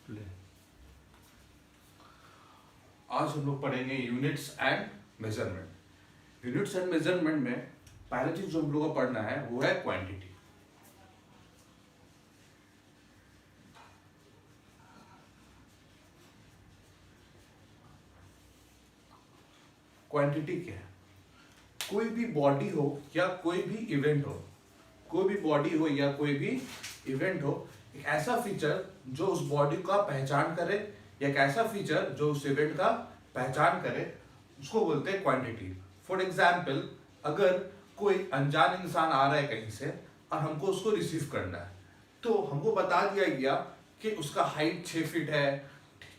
ले। आज हम लोग पढ़ेंगे units and measurement. Units and measurement में पहली चीज जो हम लोग को पढ़ना है वो है क्वांटिटी। क्वांटिटी क्या है? कोई भी बॉडी हो या कोई भी इवेंट हो, कोई भी बॉडी हो या कोई भी इवेंट हो, एक ऐसा फीचर जो उस बॉडी का पहचान करे या एक ऐसा फीचर जो उस इवेंट का पहचान करे, उसको बोलते हैं क्वांटिटी। फॉर एग्जाम्पल, अगर कोई अनजान इंसान आ रहा है कहीं से और हमको उसको रिसीव करना है, तो हमको बता दिया गया कि उसका हाइट 6 फीट है,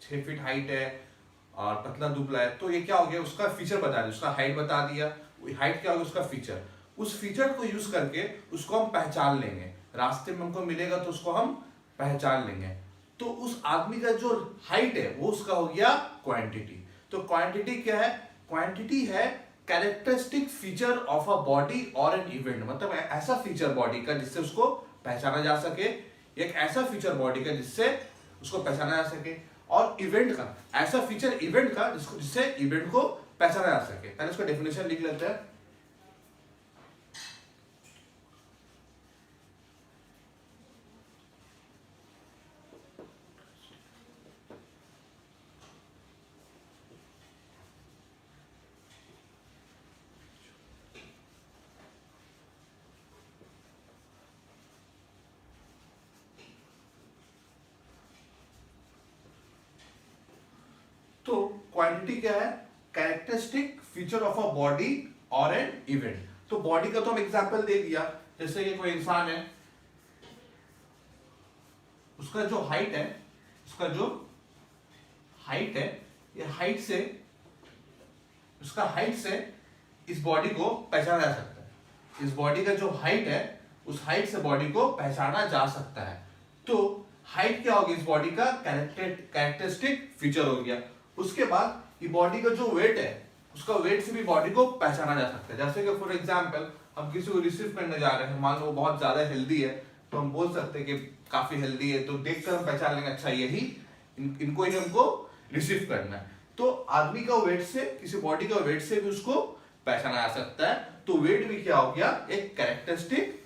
6 फीट हाइट है और पतला दुबला है। तो ये क्या हो गया, उसका फीचर बता दिया, उसका हाइट बता दिया, हाइट क्या होगा उसका फीचर। उस फीचर को यूज करके उसको हम पहचान लेंगे, रास्ते में हमको मिलेगा तो उसको हम पहचान लेंगे। तो उस आदमी का जो हाइट है वो उसका हो गया क्वांटिटी। तो क्वांटिटी क्या है? क्वांटिटी है characteristic feature of a body और एन इवेंट, मतलब ऐसा फीचर बॉडी का जिससे उसको पहचाना जा सके, एक ऐसा फीचर बॉडी का जिससे उसको पहचाना जा सके, और इवेंट का ऐसा फीचर इवेंट का जिससे इवेंट को पहचाना जा सके। पहले इसका डेफिनेशन लिख लेते हैं। तो क्वांटिटी क्या है? Characteristic feature of a body और एन इवेंट। तो बॉडी का तो हम एग्जांपल दे दिया, जैसे कि कोई इंसान है, उसका जो हाइट है, उसका जो हाइट है, ये हाइट से, उसका हाइट से इस बॉडी को पहचाना जा सकता है। इस बॉडी का जो हाइट है, उस हाइट से बॉडी को पहचाना जा सकता है। तो हाइट क्या होगी? इस बॉडी का कैरेक्टरिस्टिक फीचर हो गया। उसके बाद ये बॉडी का जो वेट है, उसका वेट से भी बॉडी को पहचाना जा सकता है। जैसे कि फॉर एग्जांपल, हम किसी को रिसीव करने जा रहे हैं, मान लो वो बहुत ज्यादा हेल्दी है, तो हम बोल सकते हैं कि काफी हेल्दी है, तो देखकर हम पहचान लेंगे अच्छा यही इनको ही हमको रिसीव करना है। तो आदमी का वेट से, किसी बॉडी का वेट से भी उसको पहचाना जा सकता है। तो वेट भी क्या हो गया? एक कैरेक्टरिस्टिक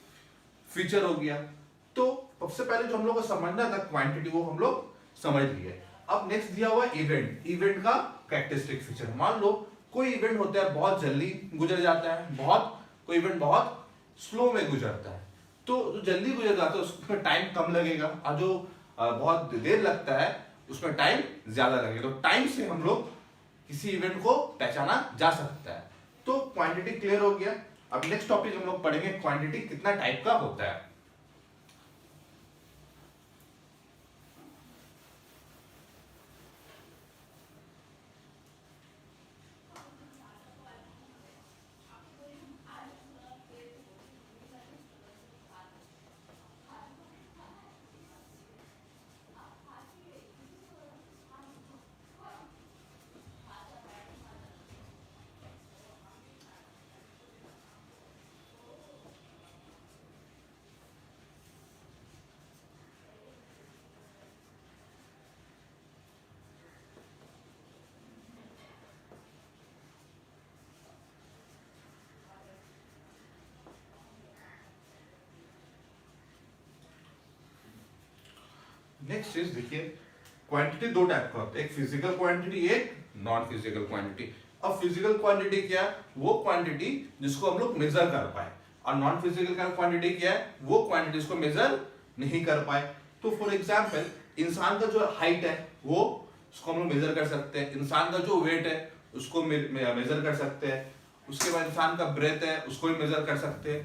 फीचर हो गया। तो सबसे पहले जो हम लोग को समझना था क्वांटिटी, वो हम लोग समझ लिए। अब नेक्स्ट दिया हुआ इवेंट। इवेंट का कैरेक्टरिस्टिक फीचर, मान लो कोई इवेंट होता है बहुत जल्दी गुजर जाता है, कोई इवेंट बहुत स्लो में गुजरता है। तो जो जल्दी गुजर जाता है उसमें टाइम कम लगेगा, और जो बहुत देर लगता है उसमें टाइम ज्यादा लगेगा। तो टाइम से हम लोग किसी इवेंट को पहचाना जा सकता है। तो क्वांटिटी क्लियर हो गया। अब नेक्स्ट टॉपिक हम लोग पढ़ेंगे, क्वांटिटी कितना टाइप का होता है। नेक्स्ट चीज देखिए, क्वांटिटी दो टाइप का होता है, एक फिजिकल क्वांटिटी, एक नॉन फिजिकल क्वांटिटी। अब फिजिकल क्वांटिटी क्या है? वो क्वांटिटी जिसको हम लोग मेजर कर पाए, और नॉन फिजिकल का क्वांटिटी क्या है? वो क्वांटिटी जिसको मेजर नहीं कर पाए। तो फॉर एग्जांपल, इंसान का जो हाइट है वो उसको हम लोग मेजर कर सकते हैं, इंसान का जो वेट है उसको मेजर कर सकते हैं, उसके बाद इंसान का ब्रेथ है उसको भी मेजर कर सकते हैं।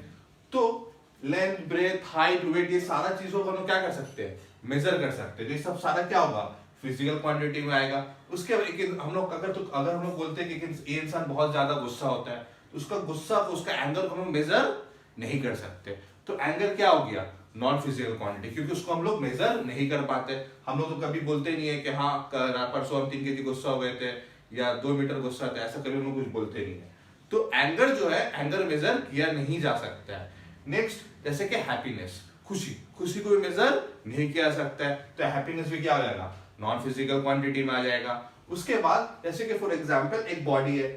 तो लेंथ, ब्रेथ, हाइट, वेट, ये सारा चीजों को हम लोग क्या कर सकते हैं? मेजर कर सकते हैं। तो ये सब सारा क्या होगा? फिजिकल क्वांटिटी में आएगा। उसके हम लोग अगर हम लोग बोलते हैं कि ये इंसान बहुत ज्यादा गुस्सा होता है, तो उसका गुस्सा को, उसका एंगर को हम लोग मेजर नहीं कर सकते। तो एंगर क्या हो गया? नॉन फिजिकल क्वांटिटी, क्योंकि उसको हम लोग मेजर नहीं कर पाते। हम लोग तो कभी बोलते नहीं है कि हाँ परसों हम 3 केजी गुस्सा हो गए थे या 2 मीटर गुस्सा था, ऐसा कभी हम लोग कुछ बोलते नहीं है। तो एंगर जो है, एंगर मेजर किया नहीं जा सकता है। नेक्स्ट, जैसे कि हैप्पीनेस, खुशी को भी मेजर नहीं किया जा सकता है। तो हैप्पीनेस भी क्या हो जाएगा? नॉन फिजिकल क्वांटिटी में आ जाएगा। उसके बाद जैसे कि फॉर एग्जांपल एक बॉडी है,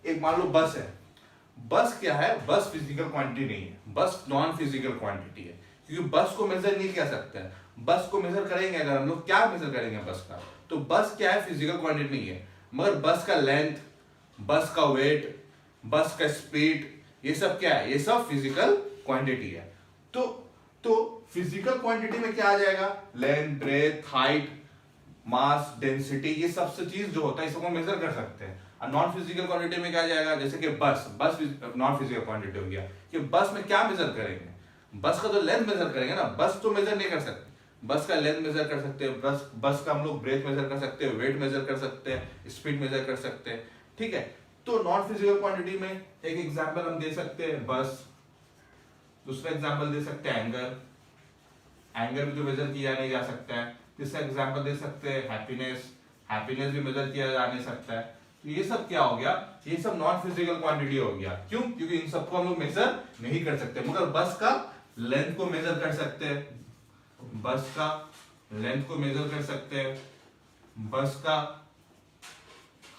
एक मान लो बस है। बस क्या है, बस फिजिकल क्वांटिटी नहीं है, बस नॉन फिजिकल क्वांटिटी है, क्योंकि बस को मेजर नहीं किया सकते हैं। बस को मेजर करेंगे अगर हम लोग, क्या मेजर करेंगे बस का, तो बस क्या है, फिजिकल क्वांटिटी नहीं है, मगर बस का लेंथ, बस का वेट, बस का स्पीड, ये सब क्या है, ये सब फिजिकल क्वांटिटी है। तो फिजिकल क्वांटिटी में क्या आ जाएगा, लेंथ, ब्रेथ, हाइट, मास, डेंसिटी, ये सबसे चीज जो होता है इसको मेजर कर सकते हैं। और नॉन फिजिकल क्वांटिटी में क्या आ जाएगा, जैसे कि बस नॉन फिजिकल क्वांटिटी हो गया कि बस में क्या मेजर करेंगे, बस का तो लेंथ मेजर करेंगे ना, बस तो मेजर नहीं कर सकते, बस का लेंथ मेजर कर सकते हैं, बस का हम लोग ब्रेथ मेजर कर सकते हैं, वेट मेजर कर सकते हैं, स्पीड मेजर कर सकते हैं, ठीक है। तो नॉन फिजिकल क्वांटिटी में एक एग्जांपल हम दे सकते हैं बस, दूसरा एग्जांपल दे सकते हैं एंगर, एंगर भी तो मेजर किया नहीं जा सकता है। तीसरा एग्जांपल दे सकते हैं हैप्पीनेस, हैप्पीनेस भी मेजर किया जा नहीं सकता है। तो ये सब क्या हो गया, ये सब नॉन फिजिकल क्वांटिटी हो गया। क्यों, क्योंकि इन सबको हम लोग मेजर नहीं कर सकते, मगर बस का लेंथ को मेजर कर सकते हैं, बस का लेंथ को मेजर कर सकते हैं, बस का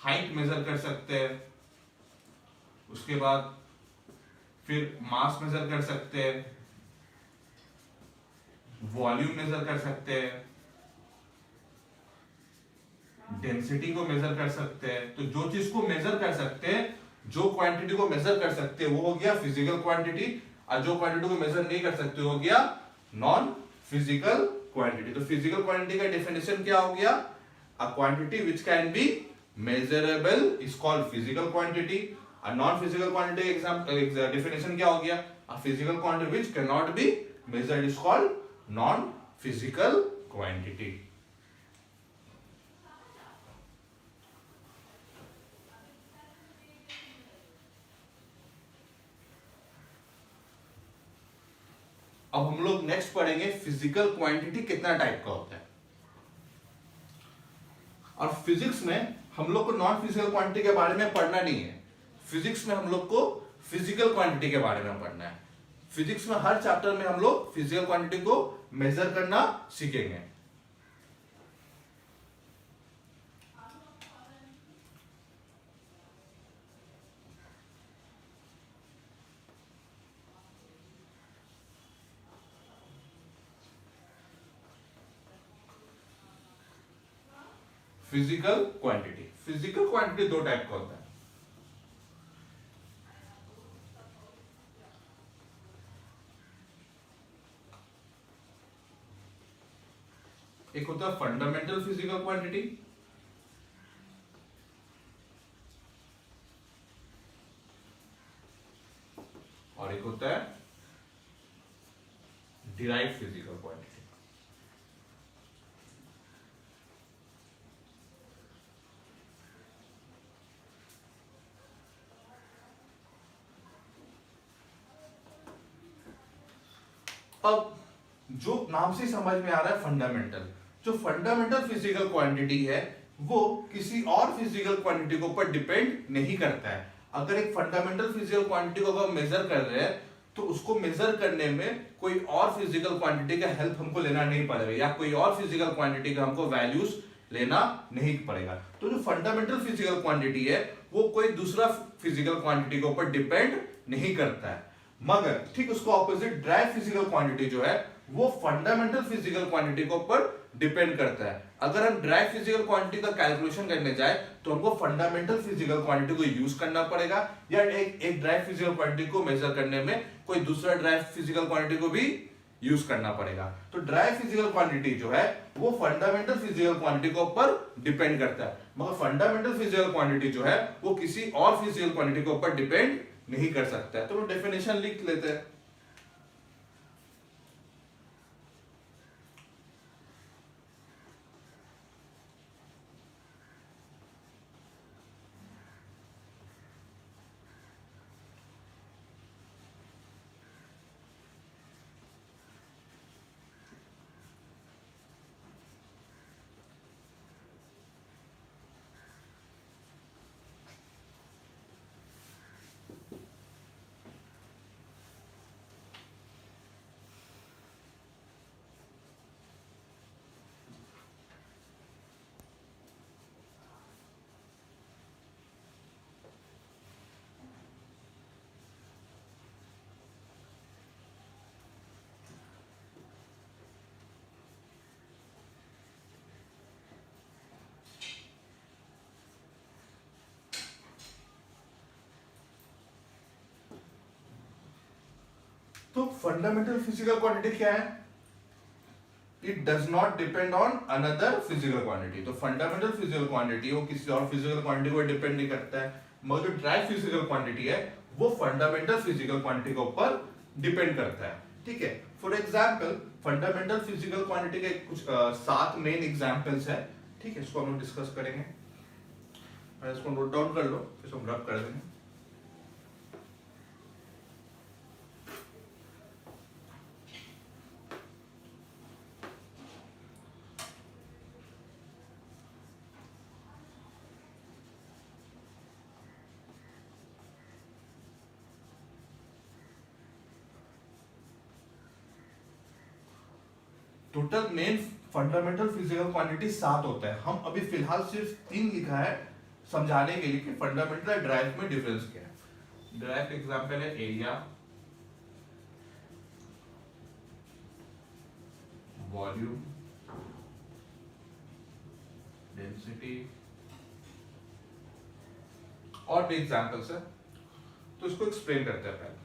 हाइट मेजर कर सकते हैं, उसके बाद फिर मास मेजर कर सकते हैं, वॉल्यूम मेजर कर सकते हैं, डेंसिटी को मेजर कर सकते हैं। तो जो चीज को मेजर कर सकते हैं, जो क्वांटिटी को मेजर कर सकते हैं, वो हो गया फिजिकल क्वांटिटी, और जो क्वांटिटी को मेजर नहीं कर सकते हो गया नॉन फिजिकल क्वांटिटी। तो फिजिकल क्वांटिटी का डेफिनेशन क्या हो गया, a quantity which can be measurable is called physical quantity. A non physical quantity example definition क्या हो गया, a physical quantity which can not be measured is called non physical quantity. अब हम लोग नेक्स्ट पढ़ेंगे फिजिकल क्वांटिटी कितना type का होता है। और फिजिक्स में हम लोग को नॉन फिजिकल क्वांटिटी के बारे में पढ़ना नहीं है, फिजिक्स में हम लोग को फिजिकल क्वांटिटी के बारे में पढ़ना है। फिजिक्स में हर चैप्टर में हम लोग फिजिकल क्वांटिटी को मेजर करना सीखेंगे। फिजिकल क्वांटिटी दो टाइप का होता है। एक होता है फंडामेंटल फिजिकल क्वांटिटी, और एक होता है डिराइव्ड फिजिकल क्वांटिटी। अब जो नाम से समझ में आ रहा है फंडामेंटल, जो फंडामेंटल फिजिकल क्वांटिटी है वो किसी और फिजिकल क्वांटिटी के ऊपर डिपेंड नहीं करता है। अगर एक फंडामेंटल फिजिकल क्वांटिटी को अगर मेजर कर रहे हैं तो उसको मेजर करने में कोई और फिजिकल क्वांटिटी का हेल्प हमको लेना नहीं पड़ेगा, या कोई और फिजिकल क्वांटिटी का हमको वैल्यूज लेना नहीं पड़ेगा। तो जो फंडामेंटल फिजिकल क्वांटिटी है वो कोई दूसरा फिजिकल क्वांटिटी के ऊपर डिपेंड नहीं करता है। मगर ठीक उसको ऑपोजिट ड्राइव फिजिकल क्वांटिटी जो है वो फंडामेंटल फिजिकल क्वांटिटी के ऊपर डिपेंड करता है। अगर हम ड्राइव फिजिकल क्वांटिटी का कैलकुलेशन करने जाए तो हमको फंडामेंटल फिजिकल क्वांटिटी को यूज करना पड़ेगा, या एक ड्राइव फिजिकल क्वांटिटी को मेजर करने में कोई दूसरा ड्राइव फिजिकल क्वांटिटी को भी यूज करना पड़ेगा। तो ड्राइव फिजिकल क्वांटिटी जो है वो फंडामेंटल फिजिकल क्वांटिटी के ऊपर डिपेंड करता है, मगर फंडामेंटल फिजिकल क्वांटिटी जो है वो किसी और फिजिकल क्वांटिटी के ऊपर डिपेंड नहीं कर सकता है। तो डेफिनेशन लिख लेते हैं। फंडामेंटल फिजिकल क्वांटिटी क्या है? It does not depend on another physical quantity. तो फंडामेंटल फिजिकल क्वांटिटी वो किसी और फिजिकल क्वांटिटी को डिपेंड नहीं करता है, मगर जो ड्राइव फिजिकल क्वांटिटी है वो फंडामेंटल फिजिकल क्वांटिटी के ऊपर डिपेंड करता है। ठीक है, for example fundamental physical quantity के कुछ 7 मेन एग्जाम्पल्स है। ठीक है, इसको हम लोग डिस्कस करेंगे। इसको नोट डाउन कर लो, फिर हम रब कर देंगे। Total main fundamental physical quantity 7 होता है। हम अभी फिलहाल सिर्फ 3 लिखा है समझाने के लिए कि फंडामेंटल ड्राइव में डिफरेंस क्या है। ड्राइव एग्जांपल है एरिया, वॉल्यूम, डेंसिटी और भी एग्जांपल्स है। तो इसको एक्सप्लेन करते हैं पहले।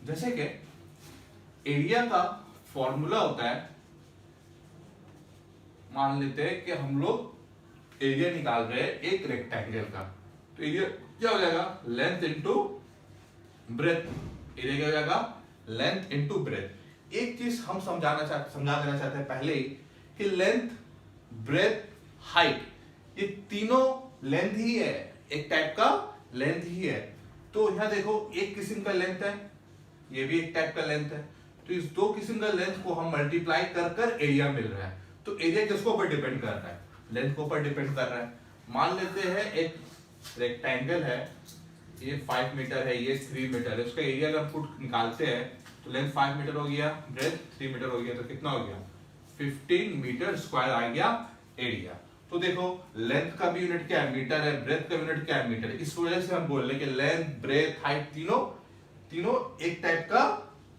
जैसे कि एरिया का फॉर्मूला होता है, मान लेते हैं कि हम लोग एरिया निकाल रहे हैं एक रेक्टेंगल का, तो एरिया क्या हो जाएगा? Length into breadth. एरिया क्या हो जाएगा? Length into breadth. एक चीज हम समझा देना चाहते हैं पहले ही कि लेंथ, ब्रेथ, हाइट ये तीनों लेंथ ही है, एक टाइप का लेंथ ही है। तो यहां देखो एक किस्म का लेंथ है, ये भी एक टाइप का लेंथ है। तो इस दो किस्म का लेंथ को हम मल्टीप्लाई कर कर एरिया मिल रहा है। तो एरिया किसके ऊपर डिपेंड कर रहा है? लेंथ के ऊपर डिपेंड कर रहा है। मान लेते हैं एक रेक्टेंगल है, ये 5 मीटर है, ये 3 मीटर है। उसका एरिया अगर फुट निकालते हैं तो लेंथ 5 मीटर हो गया, ब्रेथ 3 मीटर हो गया, तो कितना हो गया? 15 मीटर स्क्वायर आ गया एरिया। तो देखो लेंथ का भी यूनिट क्या है? मीटर है, ब्रेथ का यूनिट क्या है? मीटर। इस वजह से हम बोल रहे हैं कि लेंथ, ब्रेथ, हाइट तीनों एक टाइप का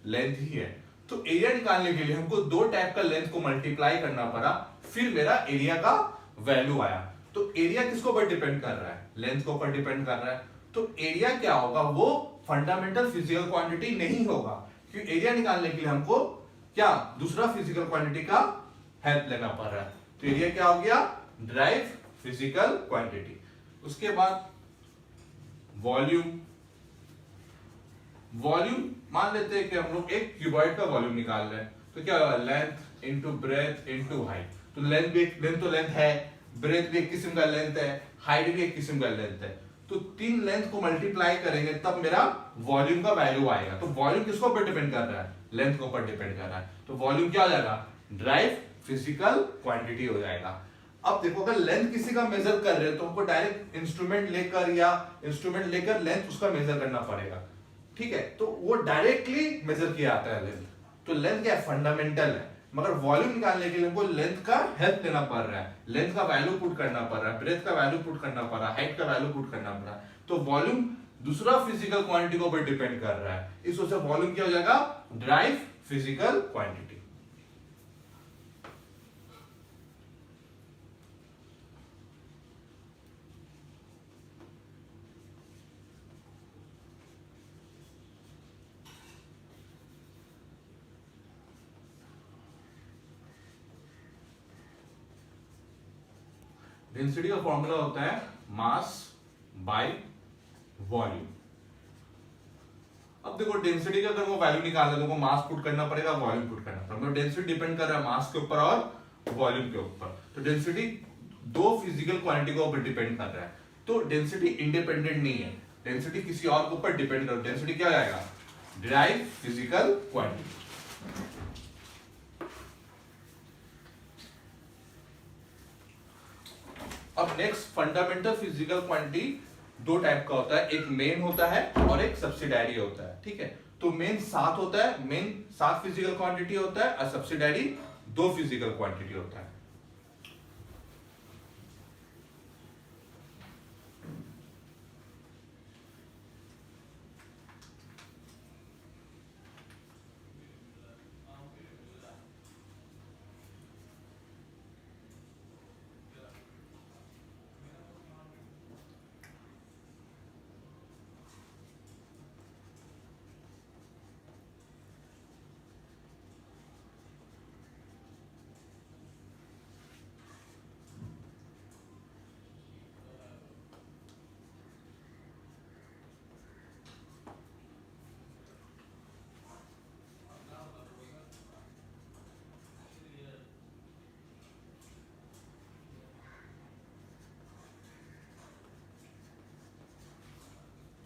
लेंथ ही है। तो एरिया निकालने के लिए हमको 2 टाइप का लेंथ को मल्टीप्लाई करना पड़ा, फिर मेरा एरिया का वैल्यू आया। तो एरिया किसके ऊपर डिपेंड कर रहा है? लेंथ के ऊपर डिपेंड कर रहा है। तो एरिया क्या होगा? वो फंडामेंटल फिजिकल क्वांटिटी नहीं होगा, क्योंकि एरिया निकालने के लिए हमको क्या दूसरा फिजिकल क्वांटिटी का हेल्प लेना पड़ रहा है। तो एरिया क्या हो गया? Drive physical quantity. उसके बाद वॉल्यूम। वॉल्यूम मान लेते हैं कि हम लोग एक क्यूबॉइड का वॉल्यूम निकाल रहे हैं, तो क्या होगा? Length into breadth into height. तो लेंथ है, ब्रेथ भी एक किस्म का लेंथ है, हाइट भी एक किस्म का लेंथ है। तो 3 लेंथ को मल्टीप्लाई करेंगे तब मेरा वॉल्यूम का वैल्यू आएगा। तो वॉल्यूम किसके ऊपर डिपेंड कर रहा है? लेंथ के ऊपर डिपेंड कर रहा है। तो वॉल्यूम क्या हो जाएगा? ड्राइव फिजिकल क्वांटिटी हो जाएगा। अब देखो अगर लेंथ किसी का मेजर कर रहे हैं तो हमको डायरेक्ट इंस्ट्रूमेंट लेकर लेंथ उसका मेजर करना पड़ेगा। ठीक है, तो वो डायरेक्टली मेजर किया जाता है लेंथ। तो लेंथ क्या है? फंडामेंटल है। मगर वॉल्यूम निकालने के लिए हमको लेंथ का हेल्प लेना पड़ रहा है, लेंथ का वैल्यू पुट करना पड़ रहा है, ब्रेथ का वैल्यू पुट करना पड़ रहा है, हाइट का वैल्यू पुट करना पड़ रहा है। तो वॉल्यूम दूसरा फिजिकल क्वांटिटी के ऊपर डिपेंड कर रहा है। इस वजह से वॉल्यूम क्या हो जाएगा? Drive physical quantity. डेंसिटी का फॉर्मूला होता है मास बाय वॉल्यूम। अब देखो डेंसिटी का अगर वो वैल्यू निकालना है तो वो मास पुट करना पड़ेगा, वॉल्यूम पुट करना पड़ेगा। तो डेंसिटी डिपेंड कर रहा है मास के ऊपर और वॉल्यूम के ऊपर। तो डेंसिटी 2 फिजिकल क्वांटिटी के ऊपर डिपेंड कर रहा है। तो डेंसिटी इंडिपेंडेंट नहीं है, डेंसिटी किसी और के ऊपर डिपेंड कर रहा है। डेंसिटी क्या आएगा? Derived physical quantity. अब next fundamental physical quantity 2 type का होता है, एक मेन होता है और एक सब्सिडायरी होता है। ठीक है, तो मेन 7 होता है, मेन 7 फिजिकल क्वांटिटी होता है और सब्सिडायरी 2 फिजिकल क्वांटिटी होता है।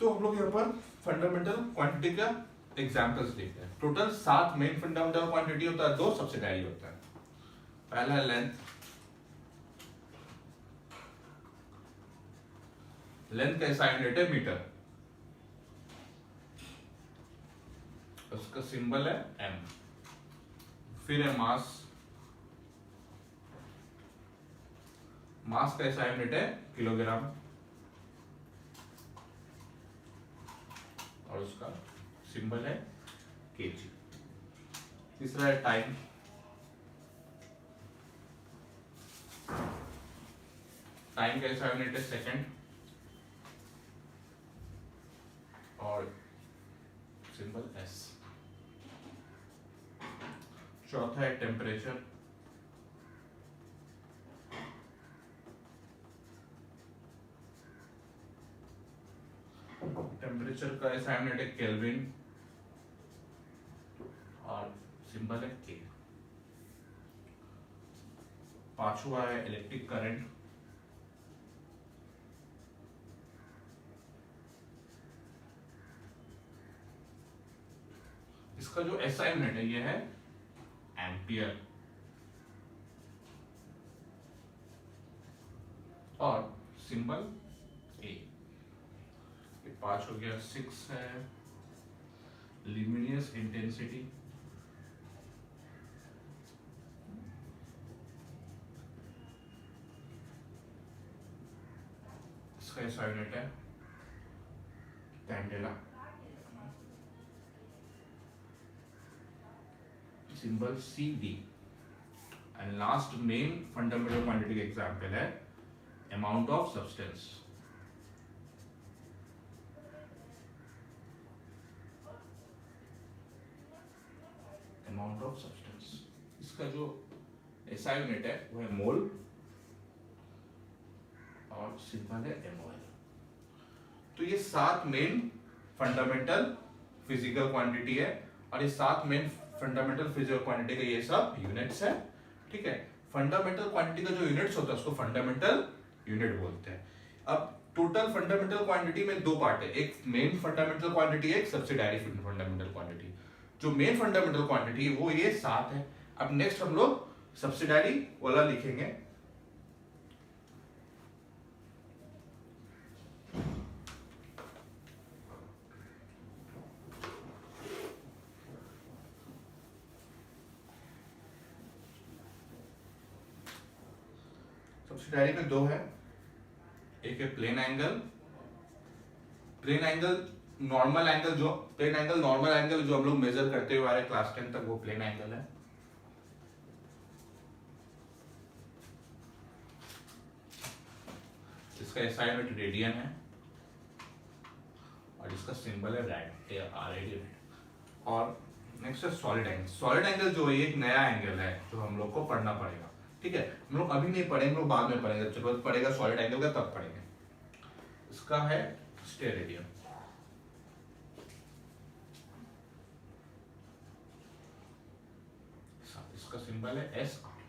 तो हम लोग यहाँ पर फंडामेंटल क्वांटिटी का एग्जांपल्स देखते हैं। टोटल 7 मेन फंडामेंटल क्वांटिटी होता है, 2 सब्सिडारी होता है। पहला लेंथ, लेंथ का SI यूनिट है मीटर, उसका सिंबल है m। फिर है मास, मास का SI यूनिट है किलोग्राम, और उसका सिंबल है kg। तीसरा है टाइम, टाइम का SI यूनिट है सेकंड, और सिंबल s। चौथा है टेम्परेचर, टेम्परेचर का SI यूनिट है केल्विन, और सिंबल है K। पांचवा है इलेक्ट्रिक करंट, इसका जो SI यूनिट है ये है एम्पियर, और सिंबल A। ये 5 हो गया। 6 है ल्यूमिनियस इंटेंसिटी, इसका SI यूनिट है candela, symbol CD। And last main fundamental quantity का एग्जांपल है amount of substance, amount of substance. इसका जो SI यूनिट है वो है मोल, और सिंबल है MOL। तो ये 7 मेन फंडामेंटल फिजिकल क्वांटिटी है, और ये 7 मेन फंडामेंटल फिजिकल क्वांटिटी का ये सब यूनिट्स है। ठीक है, फंडामेंटल क्वांटिटी का जो यूनिट्स होता है उसको फंडामेंटल यूनिट बोलते हैं। अब टोटल फंडामेंटल क्वांटिटी में 2 पार्ट है, एक मेन फंडामेंटल क्वांटिटी है, एक सब्सिडारी फंडामेंटल क्वांटिटी। जो मेन फंडामेंटल क्वांटिटी है वो ये 7 है। अब नेक्स्ट हम लोग सब्सिडारी वाला लिखेंगे। सब्सिडारी में 2 है, एक है plane angle, plane angle normal angle, जो प्लेन एंगल नॉर्मल एंगल जो हम लोग मेजर करते हुए आ रहे क्लास 10 तक, वो प्लेन एंगल है। इसका SI यूनिट रेडियन है, और इसका सिंबल है रेडियन। और नेक्स्ट है सॉलिड एंगल। सॉलिड एंगल जो है एक नया एंगल है जो हम लोग को पढ़ना पड़ेगा। ठीक है, हम लोग अभी नहीं पढ़ेंगे, हम लोग बाद में पढ़ेंगे, जरूरत पड़ेगा सॉलिड एंगल का तब पढ़ेंगे। इसका है स्टेरेडियन, इसका सिंबल है SR।